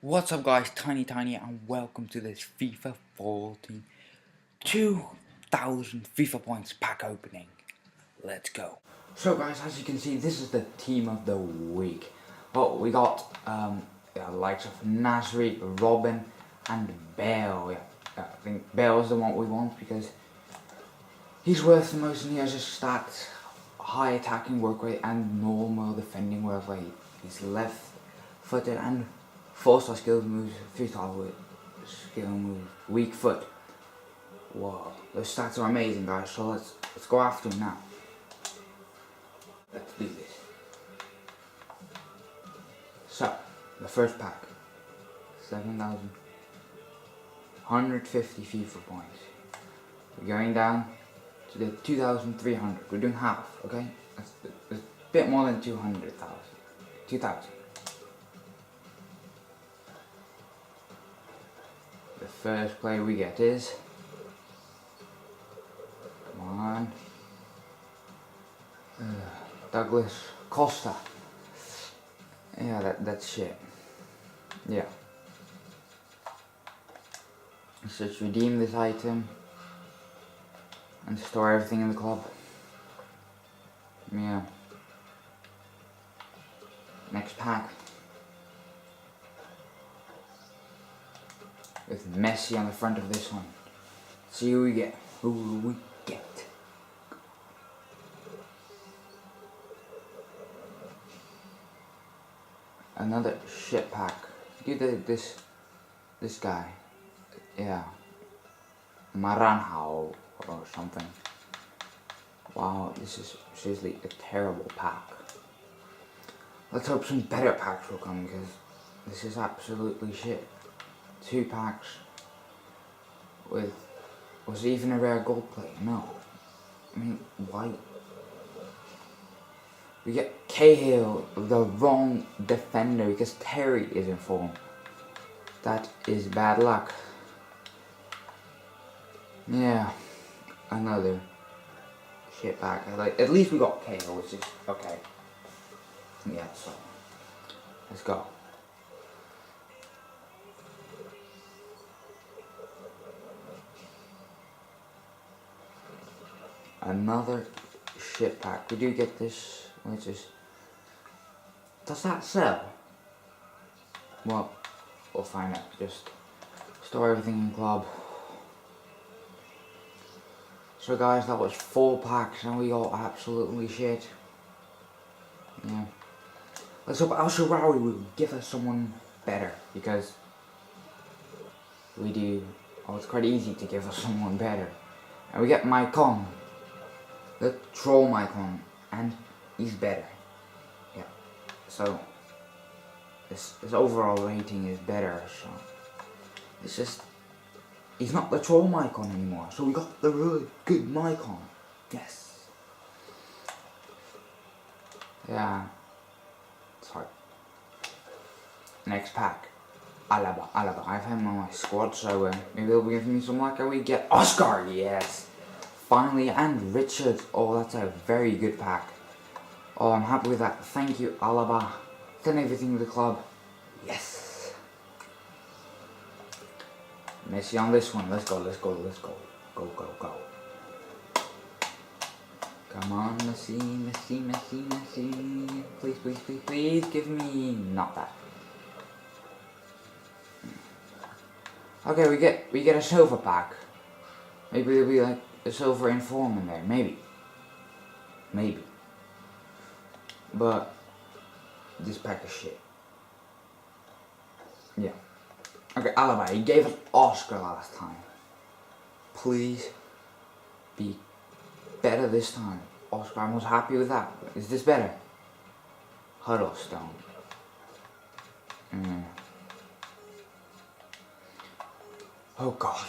What's up guys, Tiny and welcome to this FIFA 14 2000 FIFA points pack opening. Let's go. So guys, as you can see, this is the team of the week. Well, we got the likes of Nasri, Robin and Bale. I think Bale is the one we want because he's worth the most and he has a stats, high attacking work rate and normal defending work rate. He's left footed and 4-star skill moves, 3-star skill moves, weak foot. Whoa, those stats are amazing guys, so let's go after him now. Let's do this. So, the first pack, 7,150 FIFA points. We're going down to the 2,300, we're doing half, okay? That's a bit more than 200,000, 2,000. The first player we get is, come on, Douglas Costa. Yeah, that's shit. Yeah. Let's just redeem this item and store everything in the club. Yeah. Next pack. With Messi on the front of this one. See who we get. Who we get. Another shit pack. Do this guy. Yeah. Maranhao or something. Wow, this is seriously a terrible pack. Let's hope some better packs will come because this is absolutely shit. 2 packs with, was it even a rare gold plate? No. I mean, why? We get Cahill, the wrong defender because Terry is in form. That is bad luck. Yeah, another shit pack. Like, at least we got Cahill, which is okay. Yeah, so let's go. Another shit pack. We do get this, which is, does that sell? Well, we'll find out. Just store everything in club. So guys, that was 4 packs and we got absolutely shit. Yeah. Let's hope Al Sharawi will give us someone better because we do. Oh, it's quite easy to give us someone better. And we get Maicon. The troll Maicon, and he's better. Yeah. So his overall rating is better. So it's just he's not the troll Maicon anymore. So we got the really good Maicon. Yes. Yeah. Sorry. Next pack. Alaba. I've had him on my squad, so maybe they'll give me some luck and we get Oscar. Yes. Finally, and Richard. Oh, that's a very good pack. Oh, I'm happy with that. Thank you, Alaba. Done everything with the club. Yes. Messi on this one. Let's go. Go. Come on, Messi. Please give me not that. Okay, we get a silver pack. Maybe there'll be like a silver inform in there, maybe. But this pack is shit. Yeah. Okay, Alaba, he gave us Oscar last time. Please be better this time. Oscar, I was happy with that. Is this better? Huddlestone. Oh god.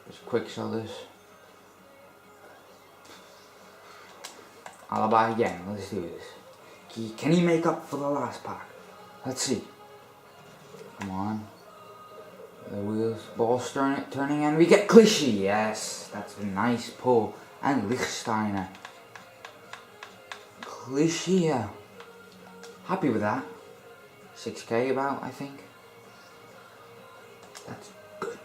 Just quick sell this. Alaba again, let's do this. Can he make up for the last pack? Let's see. Come on. The wheels, ball's turning and we get Clichy. Yes, that's a nice pull. And Lichtsteiner. Clichy. Happy with that. 6k about, I think. That's good.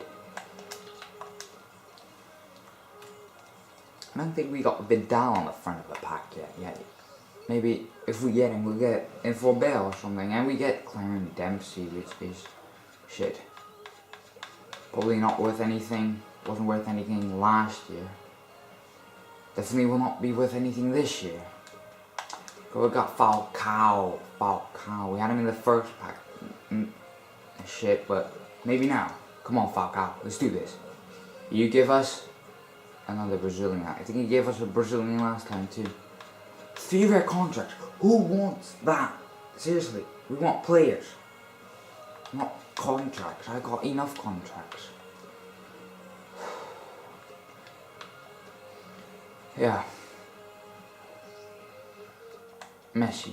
I don't think we got Vidal on the front of the pack yet. Maybe if we get him, we'll get Info Bell or something, and we get Clarence Dempsey, which is shit. Probably not worth anything. Wasn't worth anything last year. Definitely will not be worth anything this year. But we got Falcao. We had him in the first pack. Shit, but maybe now. Come on, Falcao. Let's do this. You give us another Brazilian. I think he gave us a Brazilian last time too. 3 rare contracts. Who wants that? Seriously, we want players, not contracts. I got enough contracts. Yeah. Messi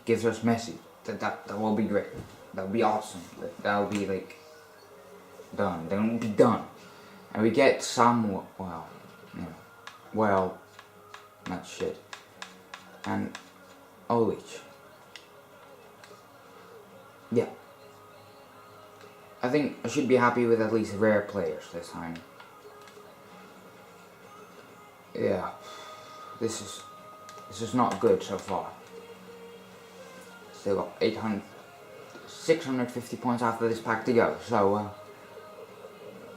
gives us Messi. That will be great. That'll be awesome. That'll be like done. Then we'll be done. And we get Samuel. Well, not shit. And Olich. Yeah. I think I should be happy with at least rare players this time. Yeah. This is not good so far. Still got 650 points after this pack to go. So,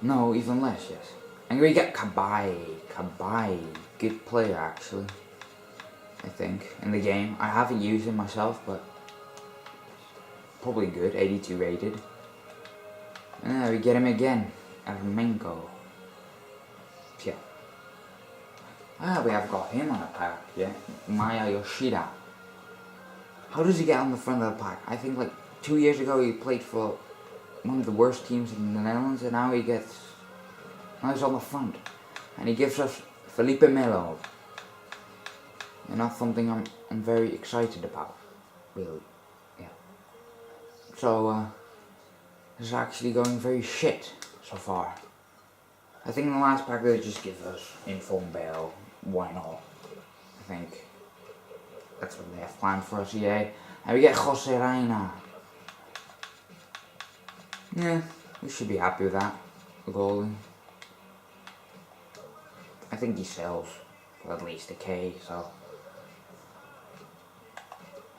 no, even less, yes. And we get Kabai. Good player, actually. I think, in the game. I haven't used him myself, but probably good. 82 rated. And then we get him again. Armenko. Yeah. We have got him on a pack, yeah. Maya Yoshida. How does he get on the front of the pack? I think like 2 years ago he played for one of the worst teams in the Netherlands, and now he's on the front. And he gives us Felipe Melo. And that's something I'm very excited about, really. Yeah. So, this is actually going very shit so far. I think in the last pack they just give us Inform Bell. Why not? I think that's what they have planned for us, EA. And we get Jose Reina. Yeah, we should be happy with that. The goalie. I think he sells for at least a K, so.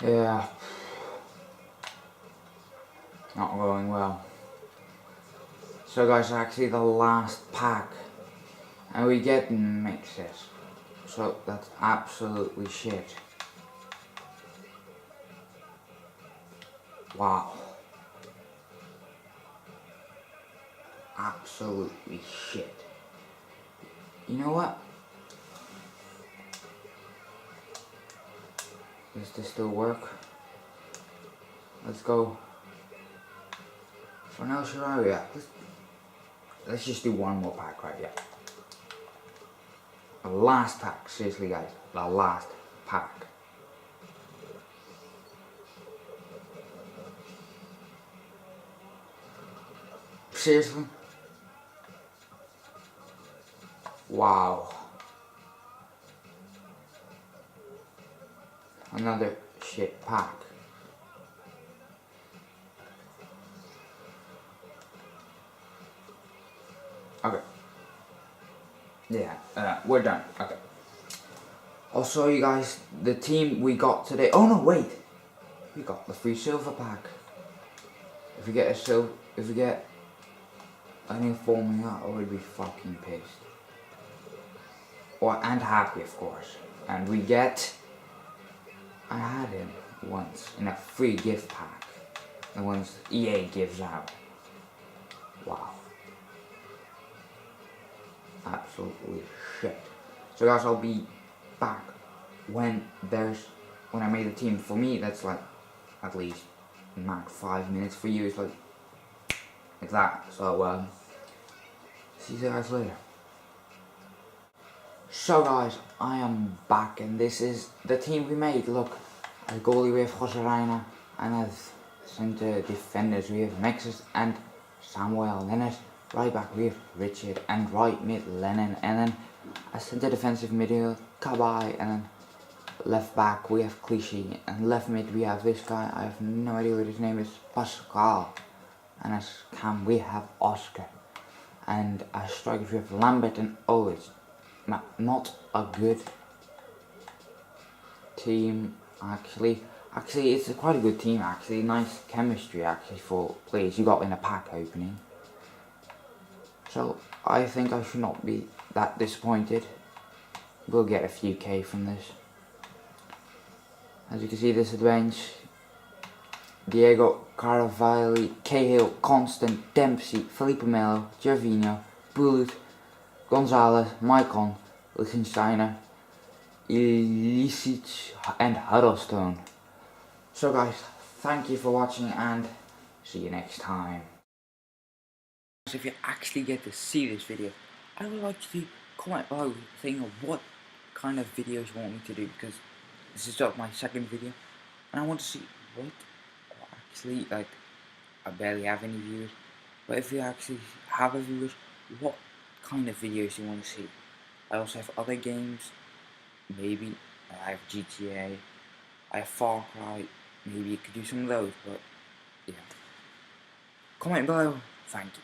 Yeah. Not going well. So guys, actually the last pack. And we get mixes. So that's absolutely shit. Wow. Absolutely shit. You know what? Does this still work? Let's go. For now, Shiraria. Let's just do one more pack, right? Yeah. The last pack, seriously guys, the last pack. Seriously? Wow. Another shit pack. Okay. Yeah, we're done. Okay. I'll show you guys the team we got today. Oh no, wait. We got the free silver pack. If we get an informing that, I would be fucking pissed. And happy, of course. And we get. I had him once in a free gift pack. The ones EA gives out. Wow. Absolutely shit. So guys, I'll be back when I made the team. For me, that's like at least max 5 minutes. For you, it's like that. So see you guys later. So guys, I am back, and this is the team we made. Look, as goalie we have Jose Reina, and as center defenders we have Mexis and Samuel. Then as right back we have Richard, and right mid Lennon, and then a centre defensive midfield Kabai, and then Left back we have Clichy, and left mid we have this guy, I have no idea what his name is, Pascal. And as cam we have Oscar. And as strikers we have Lambert and Owens. Now, not a good team actually. Actually, it's quite a good team actually. Nice chemistry actually for players you got in a pack opening. So I think I should not be that disappointed. We'll get a few K from this. As you can see, this is the bench. Diego Carvalho, Cahill, Constant, Dempsey, Felipe Melo, Gervinho, Bullet, Gonzalez, Maicon, Lichtensteiner, Ilicic and Huddlestone. So guys, thank you for watching and see you next time. If you actually get to see this video, I would like you to comment below saying what kind of videos you want me to do, because this is just my second video and I want to see what actually, like, I barely have any viewers, but if you actually have a viewers, what kind of videos you want to see. I also have other games, maybe I have GTA, I have Far Cry, maybe you could do some of those, but yeah. Comment below, thank you.